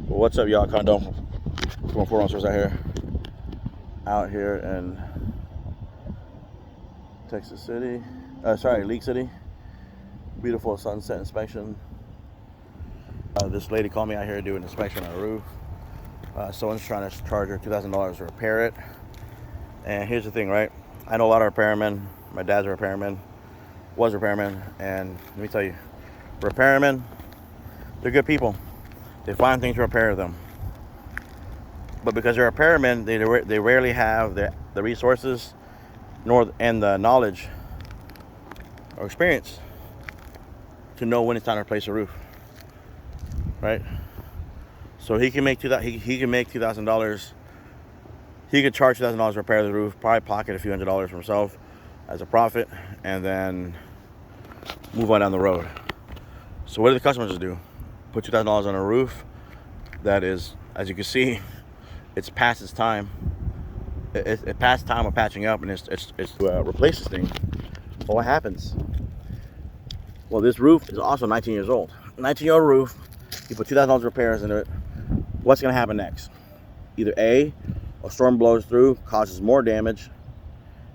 What's up, y'all? Khanh Doan from 4 Ounces out here in Texas City. League City. Beautiful sunset inspection. This lady called me out here to do an inspection on a roof. Someone's trying to charge her $2,000 to repair it. And here's the thing, right? I know a lot of repairmen. My dad's a repairman, was a repairman, and let me tell you, repairmen, they're good people. They find things to repair them. But because they're repairmen, they rarely have the resources and the knowledge or experience to know when it's time to replace a roof, right? So he can make $2,000. He could charge $2,000 to repair the roof, probably pocket a few $100s for himself as a profit, and then move on down the road. So what do the customers do? Put $2,000 on a roof that is, as you can see, it's past its time. It's past time of patching up, and it's to replace this thing. Well, what happens? Well, this roof is also 19 years old. 19-year-old roof. You put $2,000 repairs into it. What's going to happen next? Either A storm blows through, causes more damage,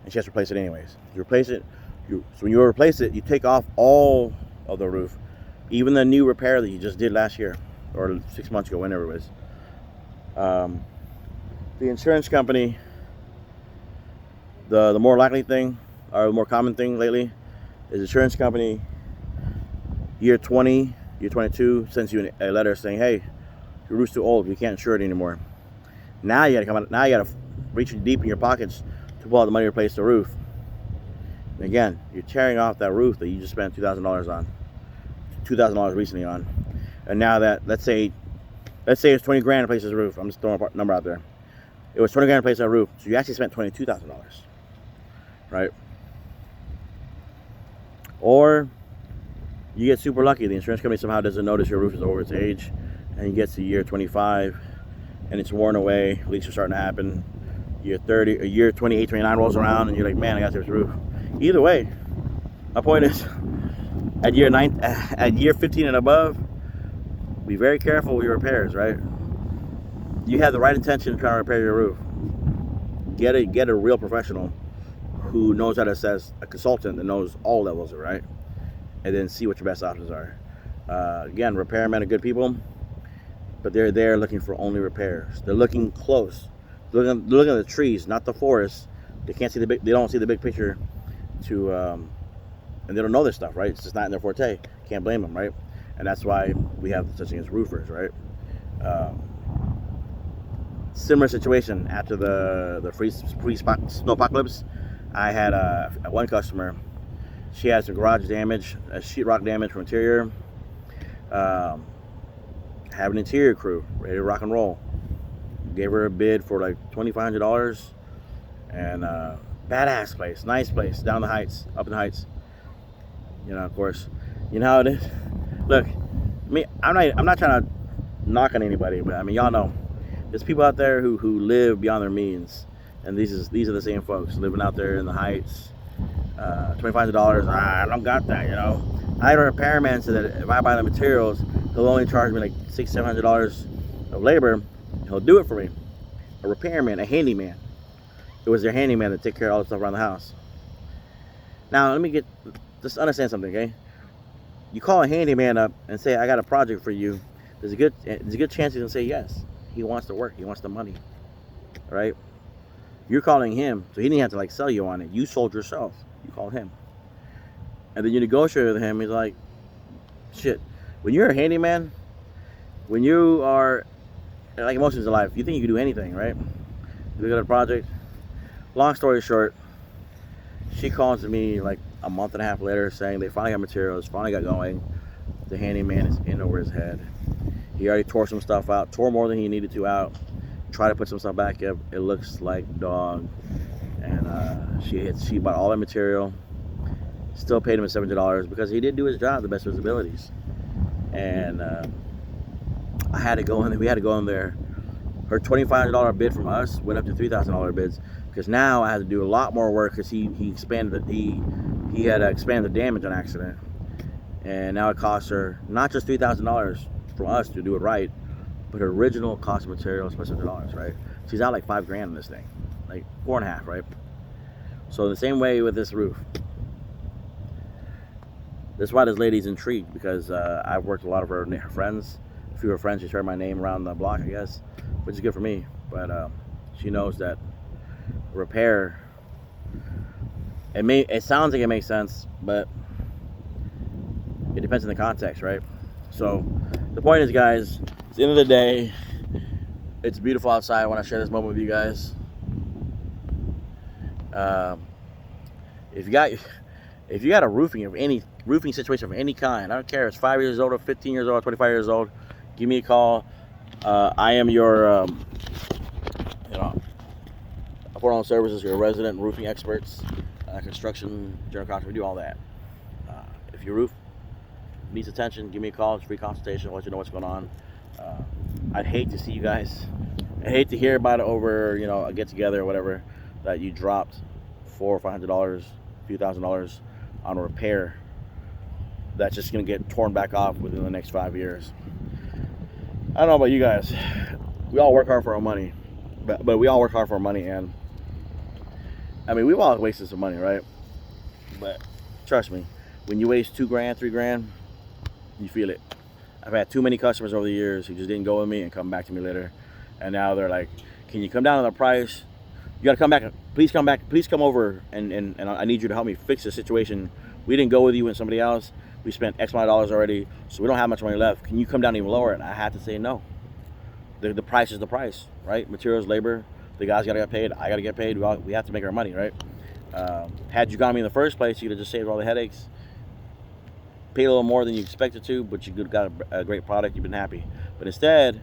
and she has to replace it anyways. You replace it. So when you replace it, you take off all of the roof, even the new repair that you just did last year or 6 months ago, whenever it was. The insurance company, the more likely thing, or the more common thing lately, is insurance company year 20, year 22 sends you a letter saying, hey, your roof's too old, we can't insure it anymore. Now you gotta reach deep in your pockets to pull out the money to replace the roof. And again, you're tearing off that roof that you just spent $2,000 on, $2,000 recently on. And now that, let's say it's 20 grand to replace this roof. I'm just throwing a number out there. It was 20 grand to replace that roof, so you actually spent $22,000, right? Or you get super lucky. The insurance company somehow doesn't notice your roof is over its age, and you get to year 25, and it's worn away. Leaks are starting to happen. Year 30, a year 28, 29 rolls around, and you're like, man, I got this roof. Either way, my point is, at year 15 and above, be very careful with your repairs, right? You have the right intention to try to repair your roof. Get a real professional who knows how to assess, a consultant that knows all levels of it, right? And then see what your best options are. Again, repairmen are good people, but they're there looking for only repairs. They're looking close. They're looking at the trees, not the forest. They don't see the big picture and they don't know this stuff, right? It's just not in their forte. Can't blame them, right? And that's why we have such thing as roofers, right? Similar situation after the snowpocalypse. I had one customer. She had some garage damage, sheetrock damage from interior. Have an interior crew ready to rock and roll. Gave her a bid for like $2,500, and badass place, nice place, down the heights, up in the heights. You know, of course, you know how it is. Look, I'm not trying to knock on anybody, but I mean, y'all know, there's people out there who live beyond their means, and these are the same folks living out there in the heights. $2,500, I don't got that, you know. I had a repairman said that if I buy the materials, he'll only charge me like $600-700 of labor. He'll do it for me. A repairman, a handyman. It was their handyman to take care of all the stuff around the house. Now let me just understand something, okay? You call a handyman up and say, I got a project for you. There's a good chance he's gonna say yes. He wants to work. He wants the money, right? You're calling him, so he didn't have to like sell you on it. You sold yourself. You called him, and then you negotiate with him. He's like, shit. When you're a handyman, when you are like emotions in life, you think you can do anything, right? You look at a project. Long story short, she calls me like a month and a half later saying they finally got materials, finally got going. The handyman is in over his head. He already tore some stuff out, tore more than he needed to out. Tried to put some stuff back up. It looks like dog. And she bought all the material. Still paid him $700 because he did do his job the best of his abilities. And I had to go in there. We had to go in there. Her $2,500 bid from us went up to $3,000 bids because now I had to do a lot more work because he had expanded the damage on accident, and now it costs her not just $3,000 from us to do it right, but her original cost of material is $600, right? She's out like $5 grand in this thing, like 4.5, right? So the same way with this roof. That's why this lady's intrigued, because I've worked with a lot of her friends. A few of her friends, she's heard my name around the block, I guess, which is good for me. But she knows that repair, it sounds like it makes sense, but it depends on the context, right? So the point is, guys, at the end of the day, it's beautiful outside. I want to share this moment with you guys. If you got a roofing situation of any kind, I don't care if it's 5 years old or 15 years old or 25 years old, give me a call. I am your affordable services, your resident roofing experts, construction, general contractor. We do all that. If your roof needs attention, give me a call. It's a free consultation. I'll let you know what's going on. I'd hate to see you guys. I hate to hear about it over, a get together or whatever, that you dropped $400 or $500, a few $1,000s on a repair that's just gonna get torn back off within the next 5 years. I don't know about you guys. We all work hard for our money, but we all work hard for our money, and I mean, we've all wasted some money, right? But trust me, when you waste $2 grand, $3 grand, you feel it. I've had too many customers over the years who just didn't go with me and come back to me later, and now they're like, "Can you come down on the price? You gotta come back. Please come back. Please come over, and I need you to help me fix the situation. We didn't go with you and somebody else. We spent X amount of dollars already, so we don't have much money left. Can you come down even lower?" And I had to say no. The price is the price, right? Materials, labor. The guys gotta get paid. I gotta get paid. We have to make our money, right? Had you got me in the first place, you could have just saved all the headaches. Paid a little more than you expected to, but you got a great product. You've been happy. But instead,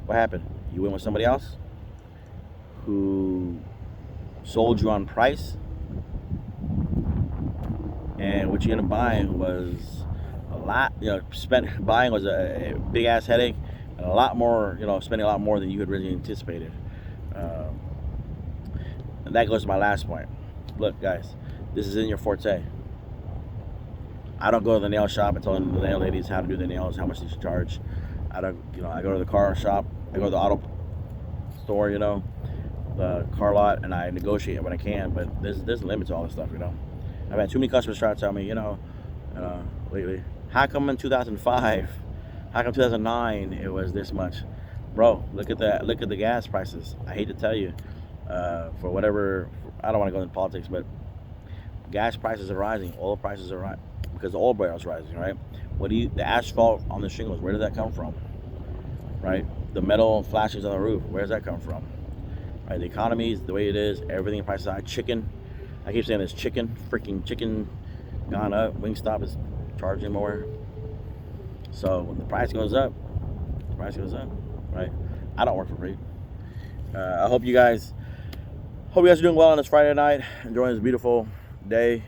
what happened? You went with somebody else who sold you on price, and what you ended up buying was a lot. Buying was a big ass headache, and a lot more. Spending a lot more than you had really anticipated. And that goes to my last point. Look, guys, this is in your forte. I don't go to the nail shop and tell the nail ladies how to do the nails, how much they should charge. I don't, I go to the car shop, I go to the auto store, the car lot, and I negotiate when I can. But there's a limit to all this stuff, I've had too many customers try to tell me, lately, how come in 2005, how come 2009 it was this much? Bro, look at that. Look at the gas prices. I hate to tell you, for whatever, I don't want to go into politics, but gas prices are rising, oil prices are rising, because the oil barrel is rising, right? The asphalt on the shingles, where did that come from, right? The metal flashings on the roof, where does that come from, right? The economy is the way it is, everything prices high. Chicken, I keep saying this, freaking chicken gone up. Wingstop is charging more. So when the price goes up, right? I don't work for free. I hope you guys are doing well on this Friday night, enjoying this beautiful day.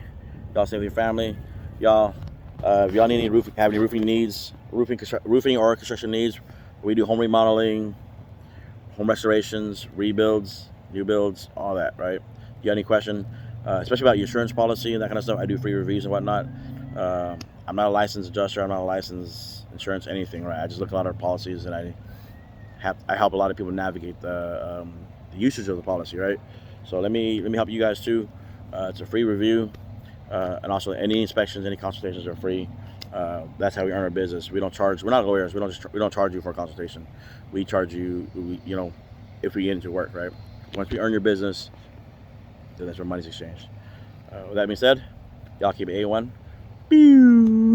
Y'all stay with your family. Y'all, if y'all need any have any roofing needs, roofing or construction needs, we do home remodeling, home restorations, rebuilds, new builds, all that, right? If you got any question, especially about your insurance policy and that kind of stuff, I do free reviews and whatnot. I'm not a licensed adjuster. I'm not a licensed insurance anything, right? I just look at a lot of policies, and I help a lot of people navigate the usage of the policy, right? So let me help you guys too. It's a free review, and also any inspections, any consultations are free. That's how we earn our business. We don't charge. We're not lawyers. We don't charge you for a consultation. We charge you, if we get into work, right? Once we earn your business, then that's where money's exchanged. With that being said, y'all keep it A1. Pew!